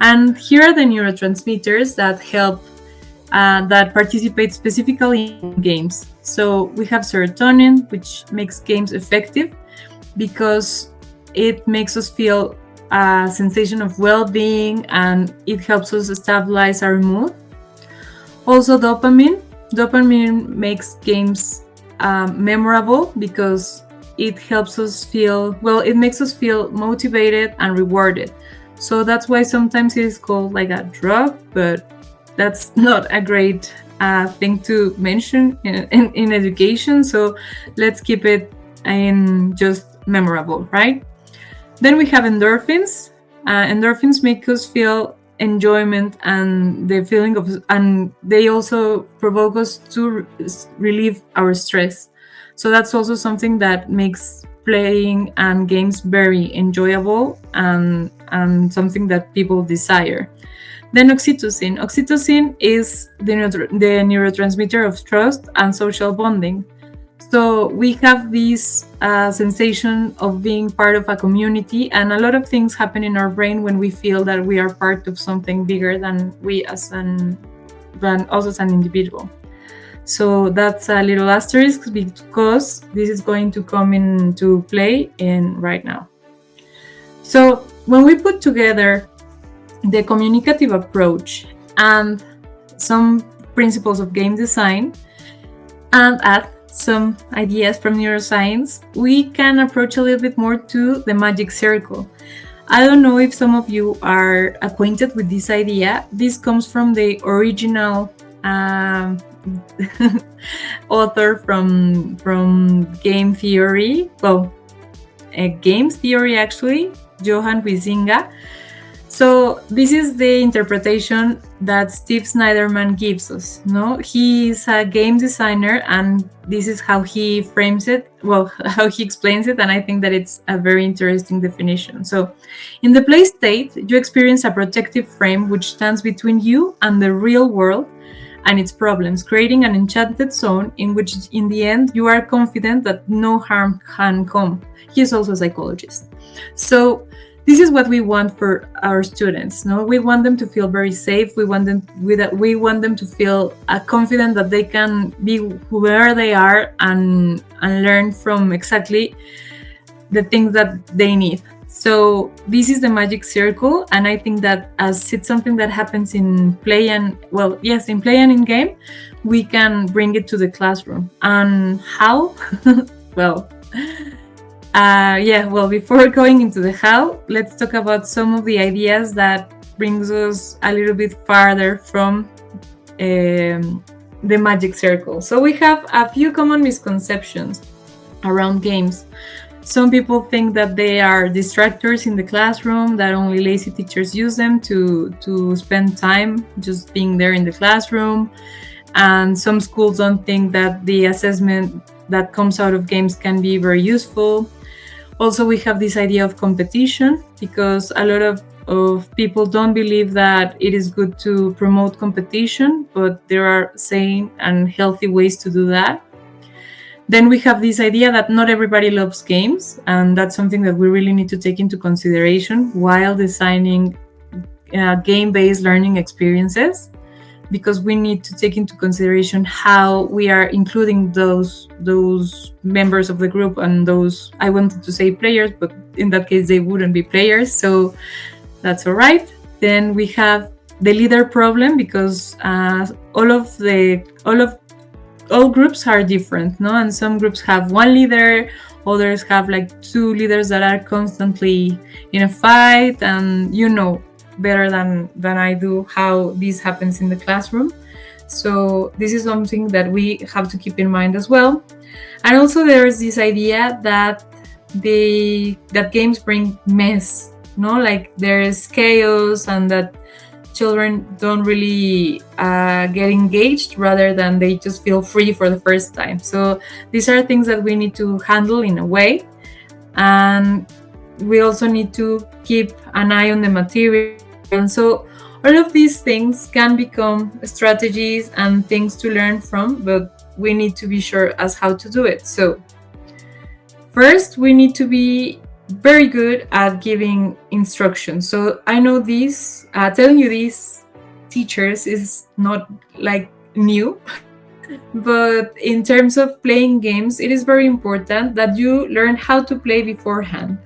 And here are the neurotransmitters that help, that participate specifically in games. So we have serotonin, which makes games effective because it makes us feel a sensation of well-being and it helps us stabilize our mood. Also, dopamine makes games memorable because it helps us feel, well, it makes us feel motivated and rewarded. So that's why sometimes it is called like a drug, but that's not a great thing to mention in education. So let's keep it in just memorable, right? Then we have endorphins. Endorphins make us feel enjoyment and the feeling of, and they also provoke us to relieve our stress. So that's also something that makes playing and games very enjoyable and something that people desire. Then oxytocin. Oxytocin is the neurotransmitter of trust and social bonding. So we have this sensation of being part of a community, and a lot of things happen in our brain when we feel that we are part of something bigger than than us as an individual. So that's a little asterisk because this is going to come into play in right now. So when we put together the communicative approach and some principles of game design and add some ideas from neuroscience, we can approach a little bit more to the magic circle. I don't know if some of you are acquainted with this idea. This comes from the original author from game theory. Well, games theory actually, Johann Huizinga. So this is the interpretation that Steve Snyderman gives us. No, he is a game designer, and this is how he frames it. Well, how he explains it, and I think that it's a very interesting definition. So, in the play state, you experience a protective frame which stands between you and the real world and its problems, creating an enchanted zone in which, in the end, you are confident that no harm can come. He is also a psychologist. So this is what we want for our students. No, we want them to feel very safe. We want them to feel confident that they can be where they are and learn from exactly the things that they need. So this is the magic circle, and I think that as it's something that happens in play and in play and in game, we can bring it to the classroom. And how? well. Before going into the how, let's talk about some of the ideas that brings us a little bit farther from the magic circle. So we have a few common misconceptions around games. Some people think that they are distractors in the classroom, that only lazy teachers use them to spend time just being there in the classroom. And some schools don't think that the assessment that comes out of games can be very useful. Also, we have this idea of competition because a lot of people don't believe that it is good to promote competition, but there are sane and healthy ways to do that. Then we have this idea that not everybody loves games, and that's something that we really need to take into consideration while designing game-based learning experiences, because we need to take into consideration how we are including those members of the group and those, I wanted to say players, but in that case they wouldn't be players, so that's all right. Then we have the leader problem, because all groups are different, no? And some groups have one leader, others have like two leaders that are constantly in a fight, and you know better than I do how this happens in the classroom. So this is something that we have to keep in mind as well. And also there is this idea that games bring mess, no? Like there's chaos, and that children don't really get engaged, rather than they just feel free for the first time. So these are things that we need to handle in a way. And we also need to keep an eye on the material. And so all of these things can become strategies and things to learn from, but we need to be sure as how to do it. So first, we need to be very good at giving instructions. So I know this, telling you these teachers is not like new, but in terms of playing games, it is very important that you learn how to play beforehand.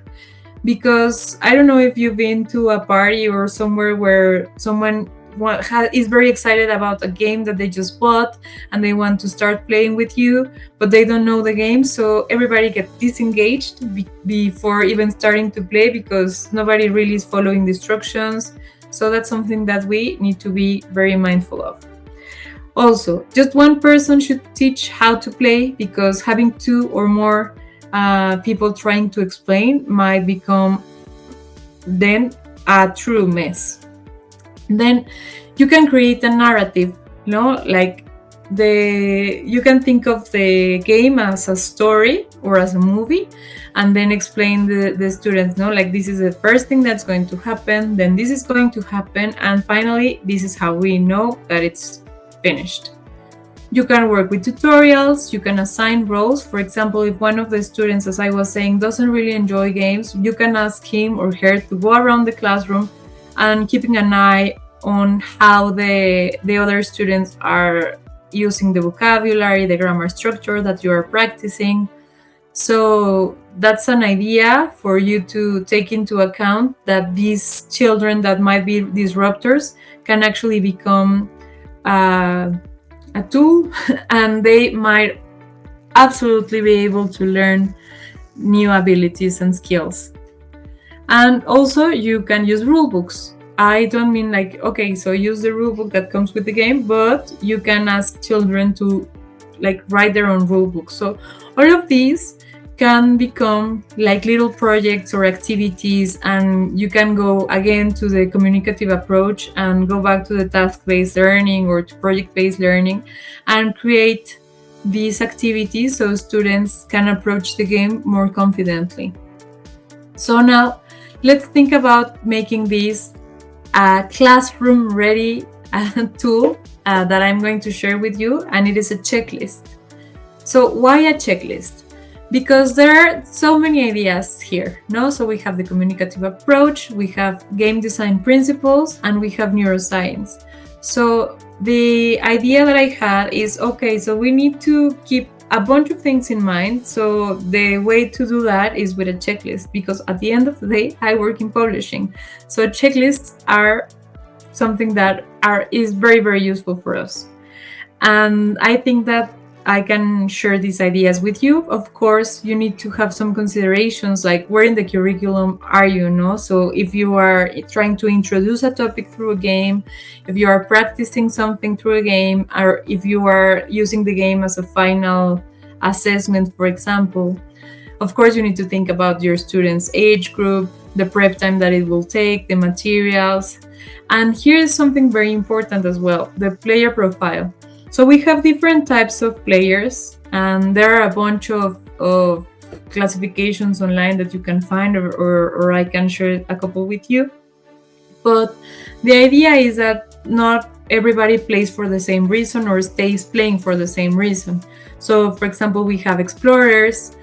Because I don't know if you've been to a party or somewhere where someone is very excited about a game that they just bought and they want to start playing with you, but they don't know the game, so everybody gets disengaged before even starting to play because nobody really is following the instructions. So that's something that we need to be very mindful of. Also, just one person should teach how to play, because having two or more people trying to explain might become then a true mess. Then you can create a narrative, like you can think of the game as a story or as a movie, and then explain the students, like this is the first thing that's going to happen, then this is going to happen, and finally this is how we know that it's finished. You can work with tutorials, you can assign roles. For example, if one of the students, as I was saying, doesn't really enjoy games, you can ask him or her to go around the classroom and keeping an eye on how the other students are using the vocabulary, the grammar structure that you are practicing. So that's an idea for you to take into account, that these children that might be disruptors can actually become a tool and they might absolutely be able to learn new abilities and skills. And also you can use rule books. I don't mean like, okay, so use the rule book that comes with the game, but you can ask children to like write their own rule book. So all of these can become like little projects or activities, and you can go again to the communicative approach and go back to the task-based learning or to project-based learning and create these activities so students can approach the game more confidently. So now let's think about making this a classroom ready tool that I'm going to share with you, and it is a checklist. So why a checklist? Because there are so many ideas here, So we have the communicative approach, we have game design principles, and we have neuroscience. So the idea that I had is, okay, so we need to keep a bunch of things in mind. So the way to do that is with a checklist, because at the end of the day, I work in publishing. So checklists are something that is very, very useful for us. And I think that I can share these ideas with you. Of course, you need to have some considerations, like where in the curriculum are you, So if you are trying to introduce a topic through a game, if you are practicing something through a game, or if you are using the game as a final assessment, for example, of course, you need to think about your students' age group, the prep time that it will take, the materials. And here is something very important as well, the player profile. So we have different types of players, and there are a bunch of classifications online that you can find, or I can share a couple with you. But the idea is that not everybody plays for the same reason or stays playing for the same reason. So, for example, we have explorers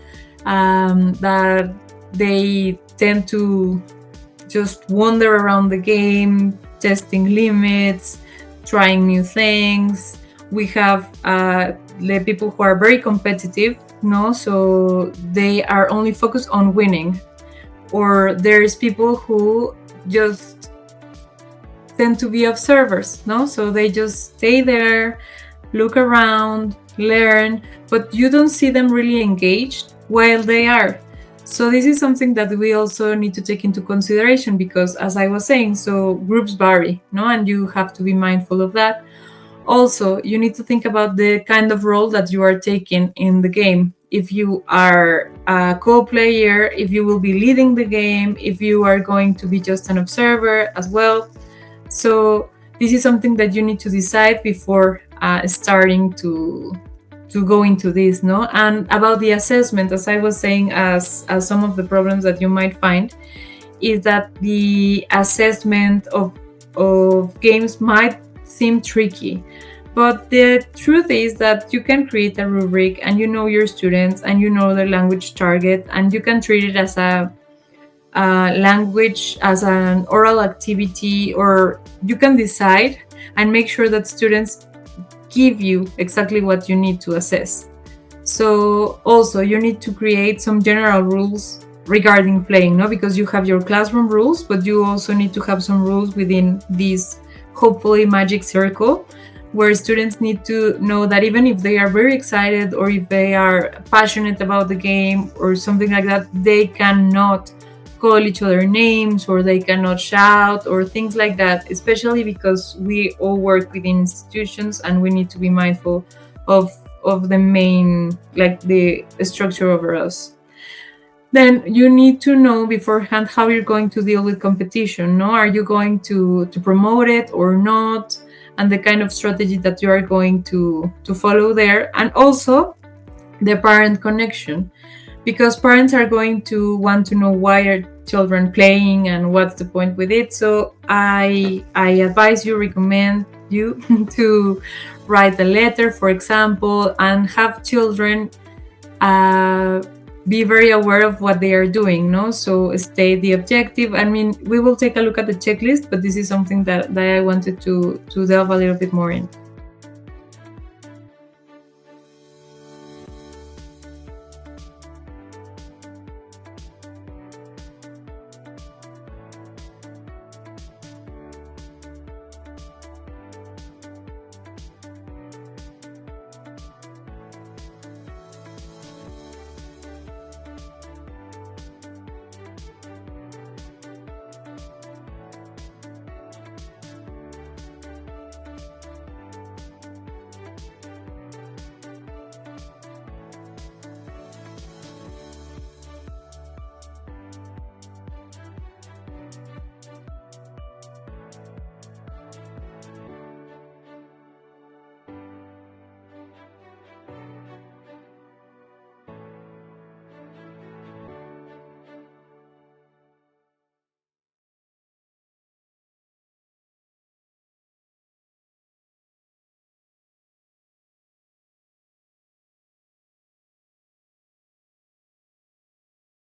that they tend to just wander around the game, testing limits, trying new things. We have the people who are very competitive, so they are only focused on winning. Or there's people who just tend to be observers, so they just stay there, look around, learn, but you don't see them really engaged while they are. So this is something that we also need to take into consideration, because as I was saying, so groups vary, and you have to be mindful of that. Also, you need to think about the kind of role that you are taking in the game. If you are a co-player, if you will be leading the game, if you are going to be just an observer as well. So this is something that you need to decide before starting to go into this, And about the assessment, as I was saying, as some of the problems that you might find is that the assessment of games might seem tricky, but the truth is that you can create a rubric and you know your students and you know their language target, and you can treat it as a language as an oral activity, or you can decide and make sure that students give you exactly what you need to assess. So also you need to create some general rules regarding playing, no? Because you have your classroom rules, but you also need to have some rules within this hopefully magic circle, where students need to know that even if they are very excited or if they are passionate about the game or something like that, they cannot call each other names, or they cannot shout or things like that, especially because we all work within institutions and we need to be mindful of the main, like the structure over us. Then you need to know beforehand how you're going to deal with competition. No, are you going to promote it or not, and the kind of strategy that you are going to follow there, and also the parent connection, because parents are going to want to know why are children playing and what's the point with it. So I advise you, recommend you to write a letter, for example, and have children be very aware of what they are doing, no? So state the objective. I mean, we will take a look at the checklist, but this is something that I wanted to delve a little bit more in.